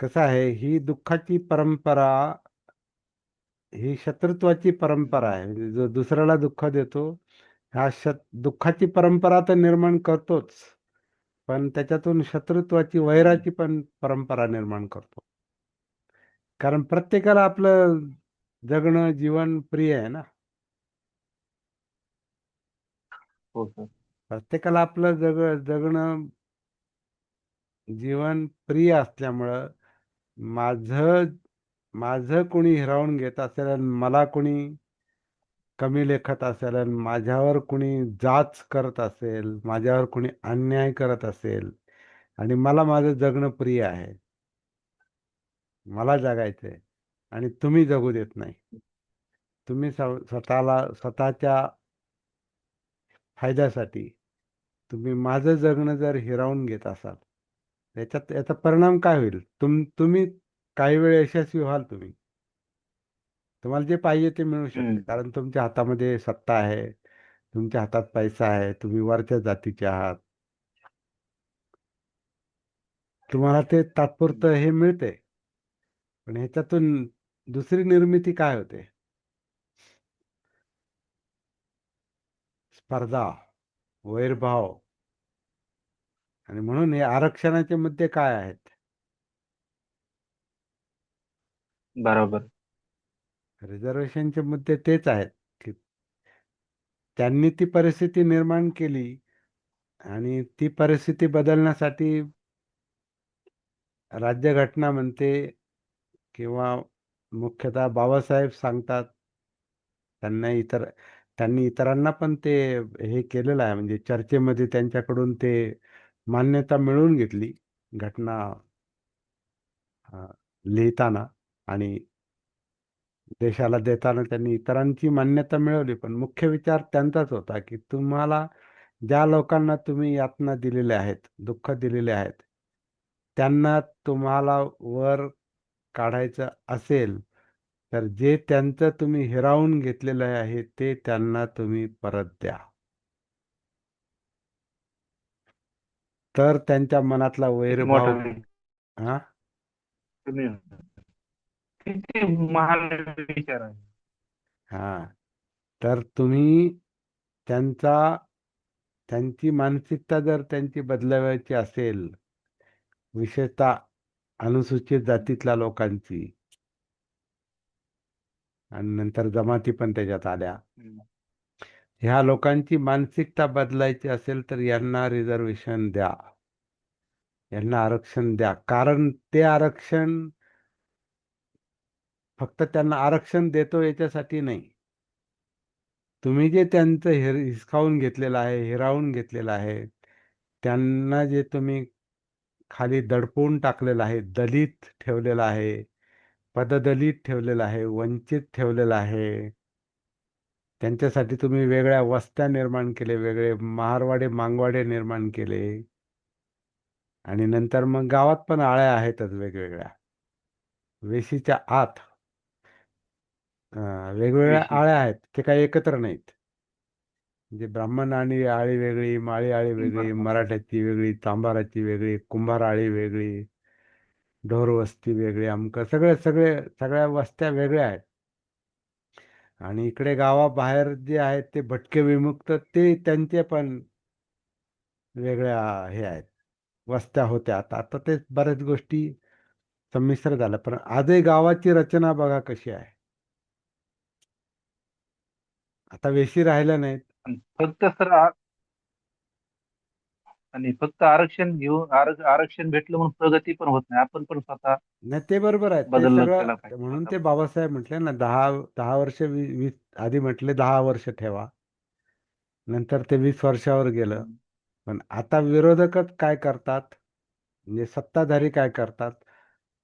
कसं आहे, ही दुःखाची परंपरा, ही शत्रुत्वाची परंपरा आहे. म्हणजे जो दुसऱ्याला दुःख देतो, ह्या दुःखाची परंपरा तर निर्माण करतोच, पण त्याच्यातून शत्रुत्वाची, वैराची पण परंपरा निर्माण करतो. कारण प्रत्येकाला आपलं जगणं, जीवन प्रिय आहे ना. हो सर. प्रत्येकाला आपलं जगणं, जीवन प्रिय असल्यामुळं माझं माझं कोणी हिरावून घेत असेल आणि मला कोणी कमी लेखत असेल आणि माझ्यावर कुणी जाच करत असेल, माझ्यावर कुणी अन्याय करत असेल आणि मला माझं जगणं प्रिय आहे, मला जगायचंय आणि तुम्ही जगू देत नाही. तुम्ही स्वतःला, स्वतःच्या फायद्यासाठी तुम्ही माझं जगणं जर हिरावून घेत असाल, याच्यात याचा परिणाम काय होईल? तुम्ही काही वेळ यशस्वी व्हाल तुम्ही. तुम्हाला जे पाहिजे ते मिळू शकते. हम्म. कारण तुमच्या हातामध्ये सत्ता आहे, तुमच्या हातात पैसा आहे, तुम्ही वरच्या जातीचे आहात. तुम्हाला ते हम्म. तात्पुरतं हे मिळते. पण ह्याच्यातून दुसरी निर्मिती काय होते? स्पर्धा, वैरभाव. आणि म्हणून हे आरक्षणाचे मुद्दे काय आहेत? बरोबर. रिझर्वेशनचे मुद्दे तेच आहेत की त्यांनी ती परिस्थिती निर्माण केली आणि ती परिस्थिती बदलण्यासाठी राज्यघटना म्हणते किंवा मुख्यतः बाबासाहेब सांगतात. त्यांना इतर त्यांनी इतरांना पण ते हे केलेलं आहे, म्हणजे चर्चेमध्ये त्यांच्याकडून ते मान्यता मिळवून घेतली घटना लिहिताना, आणि देशाला देताना त्यांनी इतरांची मान्यता मिळवली. पण मुख्य विचार त्यांचाच होता की तुम्हाला, ज्या लोकांना तुम्ही यातना दिलेल्या आहेत, दुःख दिलेले आहेत, त्यांना तुम्हाला वर काढायचं असेल, तर जे त्यांचं तुम्ही हिरावून घेतलेलं आहे ते त्यांना तुम्ही परत द्या. तर त्यांच्या मनातला किती वैरभाव. मोठा हा. तुम्ही किती महान विचार आहे. हा. तर तुम्ही त्यांचा त्यांची मानसिकता जर त्यांची बदलावायची असेल, विशेषतः अनुसूचित जातीतल्या लोकांची, आणि नंतर जमाती पण त्याच्यात आल्या, हम्म. ह्या लोकांची मानसिकता बदलायची असेल तर यांना रिझर्वेशन द्या, यांना आरक्षण द्या. कारण ते आरक्षण फक्त त्यांना आरक्षण देतो याच्यासाठी नाही. तुम्ही जे त्यांचं हिसकावून घेतलेलं आहे, हिरावून घेतलेलं आहे, त्यांना जे तुम्ही खाली दडपून टाकलेलं आहे, दलित ठेवलेलं आहे, पददलित ठेवलेलं आहे, वंचित ठेवलेलं आहे, त्यांच्यासाठी तुम्ही वेगळ्या वस्त्या निर्माण केले, वेगळे महारवाडे, मांगवाडे निर्माण केले, आणि नंतर मग गावात पण आळ्या आहेतच वेगवेगळ्या. वेशीच्या आत वेगवेगळ्या विषय. आळ्या आहेत, ते काही एकत्र नाहीत. म्हणजे ब्राह्मण आणि आळी वेगळी, माळी आळी वेगळी, बरोबर. मराठ्याची वेगळी, चांभाराची वेगळी, कुंभार आळी वेगळी, ढोर वस्ती वेगळी, अमकं सगळे सगळे सगळ्या वस्त्या वेगळ्या आहेत. आणि इकडे गावाबाहेर जे आहेत ते भटके विमुक्त, ते त्यांचे पण वेगळ्या हे आहेत, वस्त्या होत्या. आता ते बऱ्याच गोष्टी संमिश्र झाल्या, पण आजही गावाची रचना बघा कशी आहे. आता वेशी राहिल्या नाहीत. आणि फक्त सर आणि फक्त आरक्षण घेऊन आरक्षण भेटलं म्हणून प्रगती पण होत नाही. आपण पण स्वतः नाही, ते बरोबर आहे, ते बदललं केला सगळं. पाहिजे म्हणून स्वतः. ते बाबासाहेब म्हटले ना, 10 10 वर्ष, 20 आधी म्हटले 10 वर्ष ठेवा, नंतर ते 20 वर्षावर गेलं. हम्म. पण आता विरोधकच काय करतात, म्हणजे सत्ताधारी काय करतात,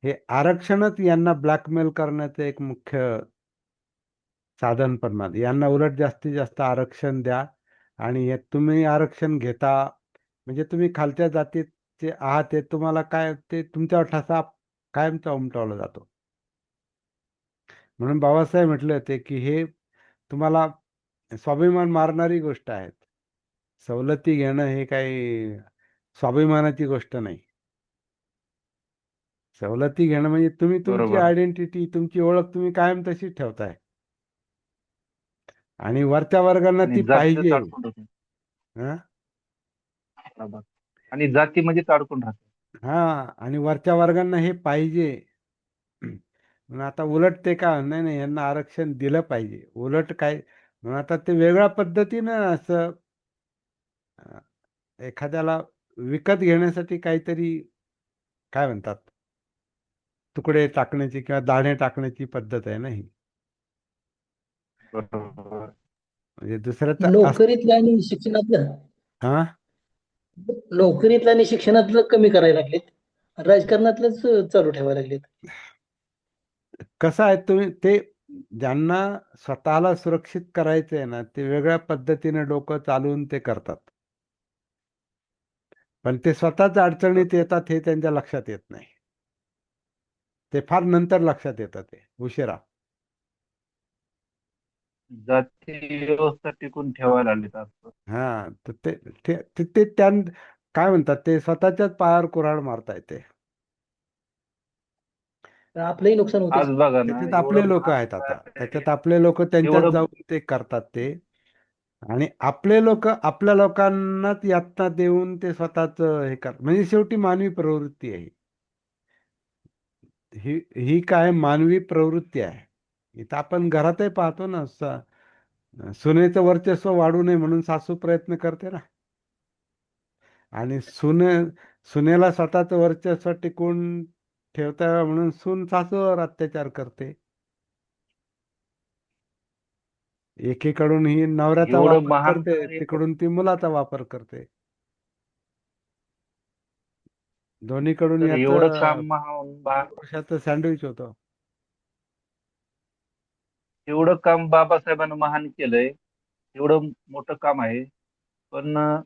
हे आरक्षणच यांना ब्लॅकमेल करण्याचं एक मुख्य साधन पण मान. यांना उलट जास्तीत जास्त आरक्षण द्या, आणि हे तुम्ही आरक्षण घेता म्हणजे तुम्ही खालच्या जातीचे आहात, हे तुम्हाला काय, ते तुमच्यावर ठसा कायमचा उमटवला जातो. म्हणून बाबासाहेब म्हटले होते की हे तुम्हाला स्वाभिमान मारणारी गोष्ट आहे. सवलती घेणं हे काही स्वाभिमानाची गोष्ट नाही. सवलती घेणं म्हणजे तुम्ही तुमची बरोबर. आयडेंटिटी, तुमची ओळख तुम्ही कायम तशीच ठेवताय. आणि वरच्या वर्गांना आणि ती जातीतच पाहिजे. अडकून राहतो. हा. बरोबर. आणि जातीमध्येच अडकून राहतो. हा. आणि वरच्या वर्गांना हे पाहिजे. म्हणून आता उलट ते का नाही नाही यांना आरक्षण दिलं पाहिजे, उलट काय म्हणून आता ते वेगळ्या पद्धतीनं असं अ, एखाद्याला विकत घेण्यासाठी काहीतरी काय म्हणतात, तुकडे टाकण्याची किंवा दाणे टाकण्याची पद्धत आहे ना ही. बरोबर. म्हणजे दुसऱ्याचा नोकरीतलं आणि शिक्षणातलं हा. नोकरीतलं आणि शिक्षणातलं कमी करायला लागलेत. राजकारणातलंच चालू ठेवायला लागलेत. कसं आहे तुम्ही ते ज्यांना स्वतःला सुरक्षित करायचं आहे ना, ते वेगळ्या पद्धतीने डोकं चालवून ते करतात. पण ते स्वतःच अडचणीत येतात हे त्यांच्या लक्षात येत नाही. ते फार नंतर लक्षात येतं, ते उशिरा. जाती व्यवस्था टिकून ठेवायला लागली असं. हा. तर ते ते ते ते त्यां काय म्हणतात, ते स्वतःच्याच पायावर कुऱ्हाड मारतायत ते. तर आपलंही नुकसान आज होतेच. बघा ना, त्याच्यात आपले एवढं लोक आहेत, आता महाग आहे, त्याच्यात आपले लोक त्यांच्यात एवढं जाऊन ते करतात ते. आणि आपले लोक आपल्या लोकांनाच यातना देऊन ते स्वतःच हे करतात. म्हणजे शेवटी मानवी प्रवृत्ती आहे ही. ही काय मानवी प्रवृत्ती आहे. इथं आपण घरातही पाहतो ना, सुनेचं वर्चस्व वाढू नये म्हणून सासू प्रयत्न करते ना. आणि सुनेला स्वतःचं वर्चस्व टिकून ठेवता यावं म्हणून सून सासूवर अत्याचार करते. एकीकडून ही नवऱ्याचा एवढं वापर महाग करते, कार्य तिकडून ती मुलाचा वापर करते. दोन्हीकडून तर एवढं याचं काम महाग, पुरुषाचं सँडविच होतं. एवढं काम बाबासाहेबांनी महान केलंय. एवढं मोठं काम आहे. पण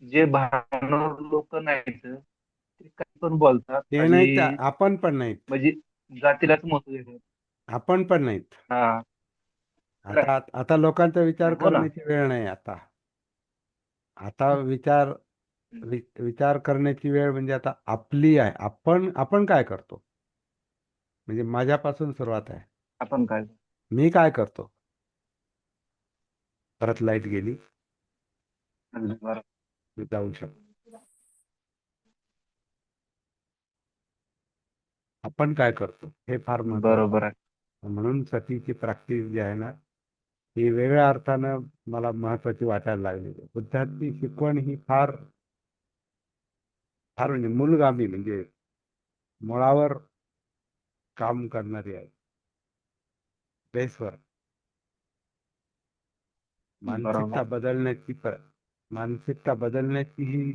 जे भानवर लोक नाहीत ते काही पण बोलतात ते आणि नाहीत, आपण पण नाहीत. म्हणजे जातीलाच महत्व देतात. आपण पण नाहीत. हा. तर- आता आता लोकांचा विचार हो ना. करण्याची वेळ नाही आता. आता विचार करण्याची वेळ म्हणजे आता आपली आहे. आपण काय करतो, म्हणजे माझ्यापासून सुरुवात आहे. आपण काय. मी काय करतो. परत लाईट गेली, बरोबर. मी जाऊ शकतो. आपण काय करतो हे फार महत्वाचं बरोबर आहे. आहे. म्हणून सतीची प्रॅक्टिस जी आहे ना, ही वेगळ्या अर्थानं मला महत्वाची वाटायला लागली. बुद्धाची शिकवण ही फार फार म्हणजे मूलगामी, म्हणजे मुळावर काम करणारी आहे, बेसवर. बरोबर. मानसिकता बदलण्याची ही